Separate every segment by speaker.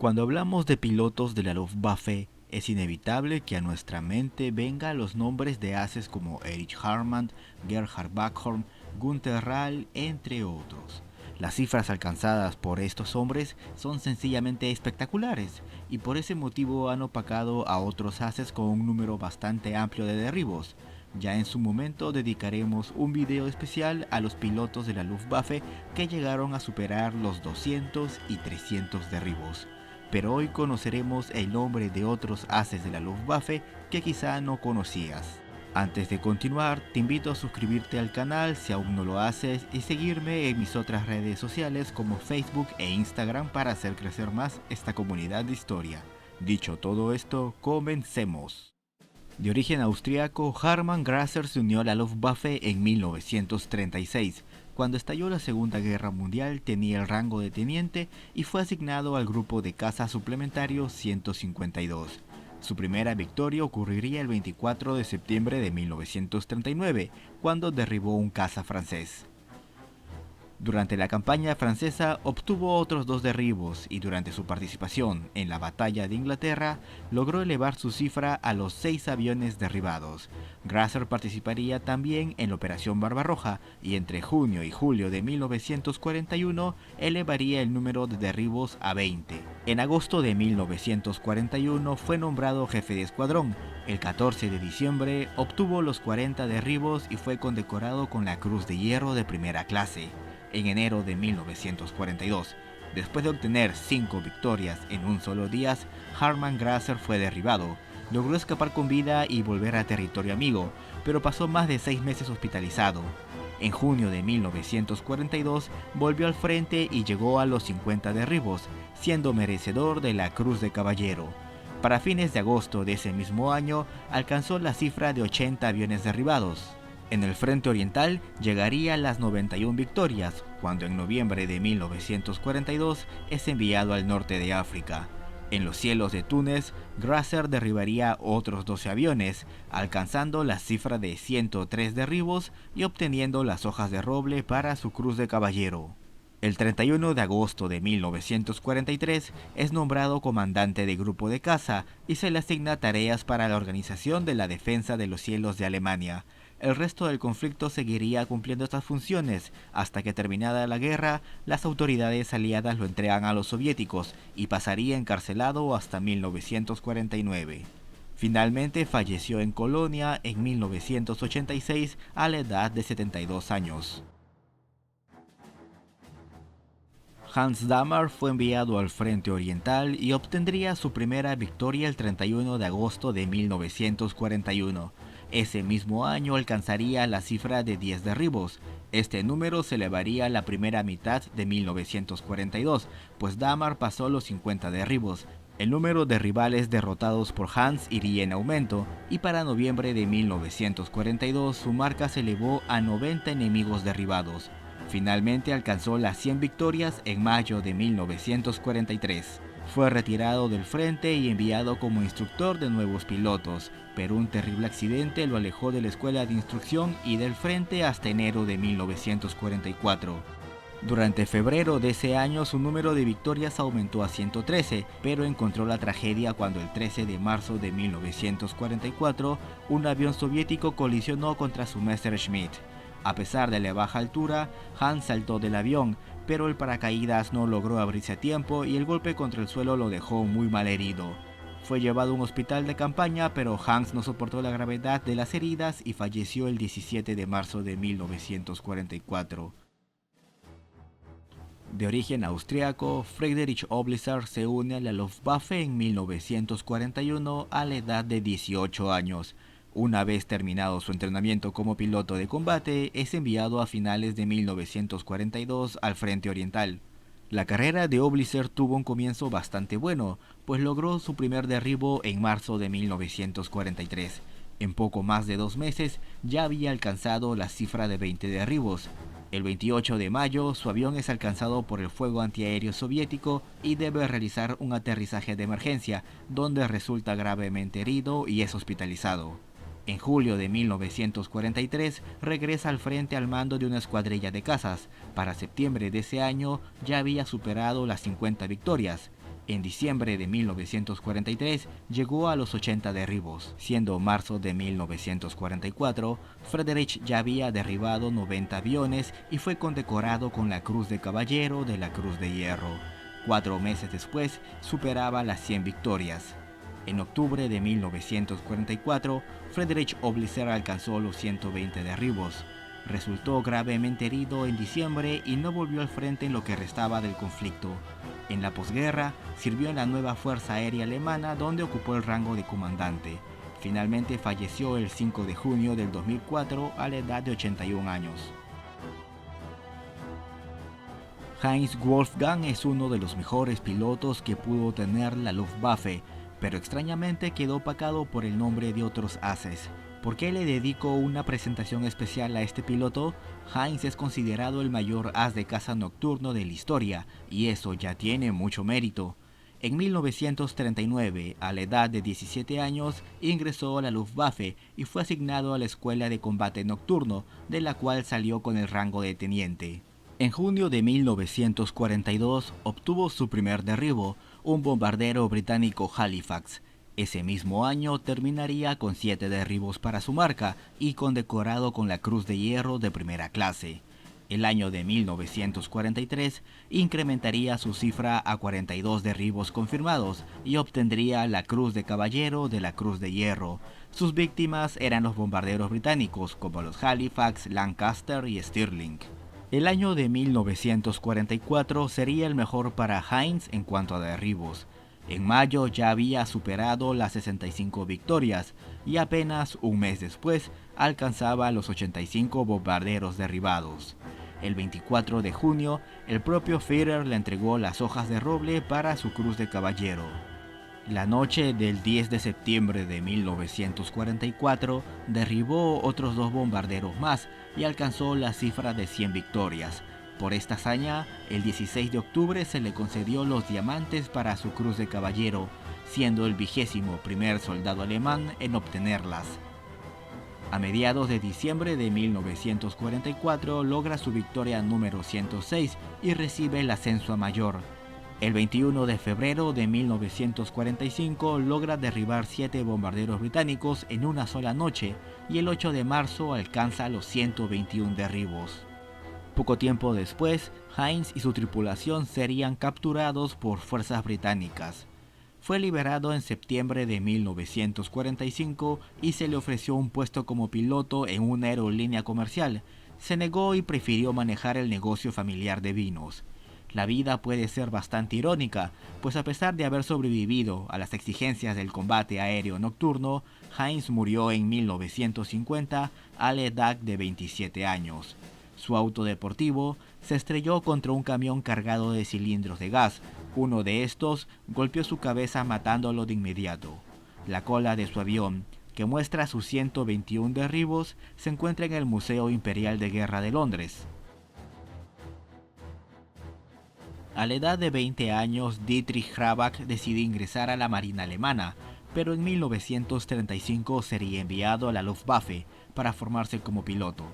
Speaker 1: Cuando hablamos de pilotos de la Luftwaffe, es inevitable que a nuestra mente vengan los nombres de ases como Erich Hartmann, Gerhard Backhorn, Günther Rahl, entre otros. Las cifras alcanzadas por estos hombres son sencillamente espectaculares y por ese motivo han opacado a otros ases con un número bastante amplio de derribos. Ya en su momento dedicaremos un video especial a los pilotos de la Luftwaffe que llegaron a superar los 200 y 300 derribos. Pero hoy conoceremos el nombre de otros ases de la Luftwaffe que quizá no conocías. Antes de continuar, te invito a suscribirte al canal si aún no lo haces y seguirme en mis otras redes sociales como Facebook e Instagram para hacer crecer más esta comunidad de historia. Dicho todo esto, comencemos. De origen austriaco, Hartmann Grasser se unió a la Luftwaffe en 1936. Cuando estalló la Segunda Guerra Mundial tenía el rango de teniente y fue asignado al grupo de caza suplementario 152. Su primera victoria ocurriría el 24 de septiembre de 1939, cuando derribó un caza francés. Durante la campaña francesa obtuvo otros 2 derribos y durante su participación en la Batalla de Inglaterra logró elevar su cifra a los 6 aviones derribados. Grasser participaría también en la Operación Barbarroja y entre junio y julio de 1941 elevaría el número de derribos a 20. En agosto de 1941 fue nombrado jefe de escuadrón. El 14 de diciembre obtuvo los 40 derribos y fue condecorado con la Cruz de Hierro de primera clase. En enero de 1942, después de obtener 5 victorias en un solo día, Hartmann Grasser fue derribado. Logró escapar con vida y volver a territorio amigo, pero pasó más de 6 meses hospitalizado. En junio de 1942 volvió al frente y llegó a los 50 derribos, siendo merecedor de la Cruz de Caballero. Para fines de agosto de ese mismo año, alcanzó la cifra de 80 aviones derribados. En el frente oriental llegaría a las 91 victorias, cuando en noviembre de 1942 es enviado al norte de África. En los cielos de Túnez, Grasser derribaría otros 12 aviones, alcanzando la cifra de 103 derribos y obteniendo las hojas de roble para su Cruz de Caballero. El 31 de agosto de 1943 es nombrado comandante de grupo de caza y se le asigna tareas para la organización de la defensa de los cielos de Alemania. El resto del conflicto seguiría cumpliendo estas funciones hasta que, terminada la guerra, las autoridades aliadas lo entregan a los soviéticos y pasaría encarcelado hasta 1949. Finalmente falleció en Colonia en 1986 a la edad de 72 años. Hans Damar fue enviado al frente oriental y obtendría su primera victoria el 31 de agosto de 1941. Ese mismo año alcanzaría la cifra de 10 derribos. Este número se elevaría a la primera mitad de 1942, pues Damar pasó los 50 derribos. El número de rivales derrotados por Hans iría en aumento, y para noviembre de 1942 su marca se elevó a 90 enemigos derribados. Finalmente alcanzó las 100 victorias en mayo de 1943. Fue retirado del frente y enviado como instructor de nuevos pilotos, pero un terrible accidente lo alejó de la escuela de instrucción y del frente hasta enero de 1944. Durante febrero de ese año su número de victorias aumentó a 113, pero encontró la tragedia cuando el 13 de marzo de 1944 un avión soviético colisionó contra su Messerschmitt. A pesar de la baja altura, Hans saltó del avión, pero el paracaídas no logró abrirse a tiempo y el golpe contra el suelo lo dejó muy mal herido. Fue llevado a un hospital de campaña, pero Hans no soportó la gravedad de las heridas y falleció el 17 de marzo de 1944. De origen austriaco, Friedrich Obliser se une a la Luftwaffe en 1941 a la edad de 18 años. Una vez terminado su entrenamiento como piloto de combate, es enviado a finales de 1942 al frente oriental. La carrera de Obliser tuvo un comienzo bastante bueno, pues logró su primer derribo en marzo de 1943. En poco más de 2 meses ya había alcanzado la cifra de 20 derribos. El 28 de mayo su avión es alcanzado por el fuego antiaéreo soviético y debe realizar un aterrizaje de emergencia, donde resulta gravemente herido y es hospitalizado. En julio de 1943 regresa al frente al mando de una escuadrilla de cazas. Para septiembre de ese año ya había superado las 50 victorias. En diciembre de 1943 llegó a los 80 derribos, siendo marzo de 1944, Friedrich ya había derribado 90 aviones y fue condecorado con la Cruz de Caballero de la Cruz de Hierro. 4 meses después superaba las 100 victorias. En octubre de 1944, Friedrich Oblicer alcanzó los 120 derribos. Resultó gravemente herido en diciembre y no volvió al frente en lo que restaba del conflicto. En la posguerra, sirvió en la nueva Fuerza Aérea Alemana, donde ocupó el rango de comandante. Finalmente falleció el 5 de junio del 2004 a la edad de 81 años. Heinz Wolfgang es uno de los mejores pilotos que pudo tener la Luftwaffe, pero extrañamente quedó opacado por el nombre de otros ases. ¿Por qué le dedico una presentación especial a este piloto? Heinz es considerado el mayor as de caza nocturno de la historia, y eso ya tiene mucho mérito. En 1939, a la edad de 17 años, ingresó a la Luftwaffe y fue asignado a la Escuela de Combate Nocturno, de la cual salió con el rango de teniente. En junio de 1942 obtuvo su primer derribo, un bombardero británico Halifax. Ese mismo año terminaría con 7 derribos para su marca y condecorado con la Cruz de Hierro de primera clase. El año de 1943 incrementaría su cifra a 42 derribos confirmados y obtendría la Cruz de Caballero de la Cruz de Hierro. Sus víctimas eran los bombarderos británicos como los Halifax, Lancaster y Stirling. El año de 1944 sería el mejor para Heinz en cuanto a derribos. En mayo ya había superado las 65 victorias y apenas un mes después alcanzaba los 85 bombarderos derribados. El 24 de junio, el propio Führer le entregó las hojas de roble para su Cruz de Caballero. La noche del 10 de septiembre de 1944 derribó otros 2 bombarderos más y alcanzó la cifra de 100 victorias. Por esta hazaña, el 16 de octubre se le concedió los diamantes para su Cruz de Caballero, siendo el 21º soldado alemán en obtenerlas. A mediados de diciembre de 1944 logra su victoria número 106 y recibe el ascenso a mayor. El 21 de febrero de 1945 logra derribar 7 bombarderos británicos en una sola noche y el 8 de marzo alcanza los 121 derribos. Poco tiempo después, Heinz y su tripulación serían capturados por fuerzas británicas. Fue liberado en septiembre de 1945 y se le ofreció un puesto como piloto en una aerolínea comercial. Se negó y prefirió manejar el negocio familiar de vinos. La vida puede ser bastante irónica, pues a pesar de haber sobrevivido a las exigencias del combate aéreo nocturno, Heinz murió en 1950 a la edad de 27 años. Su auto deportivo se estrelló contra un camión cargado de cilindros de gas. Uno de estos golpeó su cabeza matándolo de inmediato. La cola de su avión, que muestra sus 121 derribos, se encuentra en el Museo Imperial de Guerra de Londres. A la edad de 20 años, Dietrich Hrabak decide ingresar a la Marina alemana, pero en 1935 sería enviado a la Luftwaffe para formarse como piloto.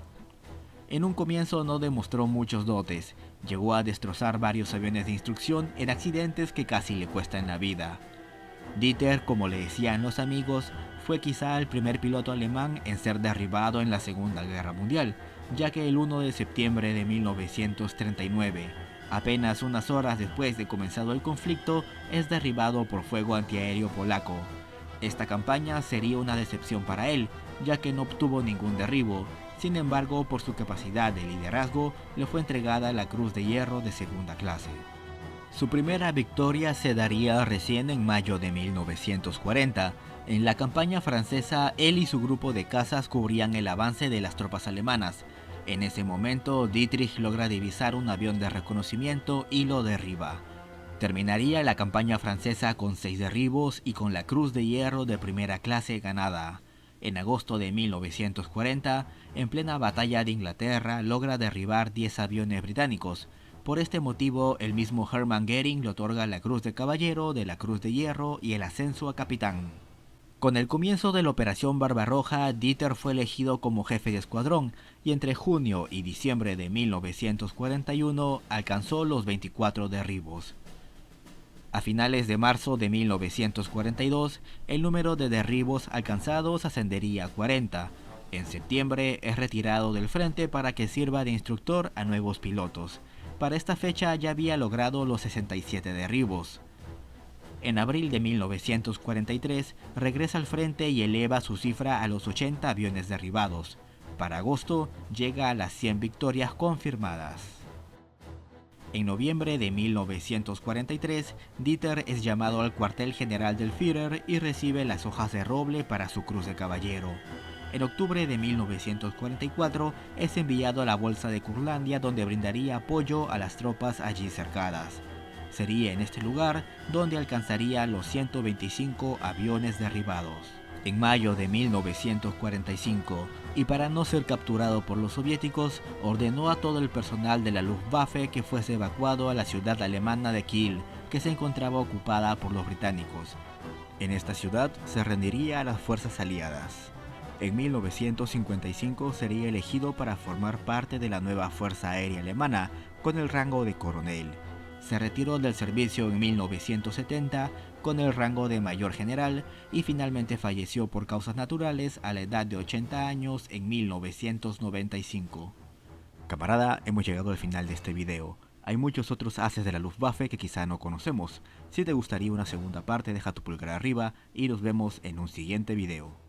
Speaker 1: En un comienzo no demostró muchos dotes, llegó a destrozar varios aviones de instrucción en accidentes que casi le cuestan la vida. Dieter, como le decían los amigos, fue quizá el primer piloto alemán en ser derribado en la Segunda Guerra Mundial, ya que el 1 de septiembre de 1939, apenas unas horas después de comenzado el conflicto, es derribado por fuego antiaéreo polaco. Esta campaña sería una decepción para él, ya que no obtuvo ningún derribo. Sin embargo, por su capacidad de liderazgo, le fue entregada la Cruz de Hierro de segunda clase. Su primera victoria se daría recién en mayo de 1940. En la campaña francesa, él y su grupo de cazas cubrían el avance de las tropas alemanas. En ese momento, Dietrich logra divisar un avión de reconocimiento y lo derriba. Terminaría la campaña francesa con 6 derribos y con la Cruz de Hierro de primera clase ganada. En agosto de 1940, en plena batalla de Inglaterra, logra derribar 10 aviones británicos. Por este motivo, el mismo Hermann Göring le otorga la Cruz de Caballero de la Cruz de Hierro y el ascenso a capitán. Con el comienzo de la Operación Barbarroja, Dieter fue elegido como jefe de escuadrón y entre junio y diciembre de 1941 alcanzó los 24 derribos. A finales de marzo de 1942, el número de derribos alcanzados ascendería a 40. En septiembre es retirado del frente para que sirva de instructor a nuevos pilotos. Para esta fecha ya había logrado los 67 derribos. En abril de 1943 regresa al frente y eleva su cifra a los 80 aviones derribados. Para agosto llega a las 100 victorias confirmadas. En noviembre de 1943, Dieter es llamado al cuartel general del Führer y recibe las hojas de roble para su cruz de caballero. En octubre de 1944 es enviado a la Bolsa de Curlandia, donde brindaría apoyo a las tropas allí cercadas. Sería en este lugar donde alcanzaría los 125 aviones derribados. En mayo de 1945, y para no ser capturado por los soviéticos, ordenó a todo el personal de la Luftwaffe que fuese evacuado a la ciudad alemana de Kiel, que se encontraba ocupada por los británicos. En esta ciudad se rendiría a las fuerzas aliadas. En 1955 sería elegido para formar parte de la nueva Fuerza Aérea Alemana, con el rango de coronel. Se retiró del servicio en 1970 con el rango de mayor general y finalmente falleció por causas naturales a la edad de 80 años en 1995. Camarada, hemos llegado al final de este video. Hay muchos otros ases de la Luftwaffe que quizá no conocemos. Si te gustaría una segunda parte, deja tu pulgar arriba y nos vemos en un siguiente video.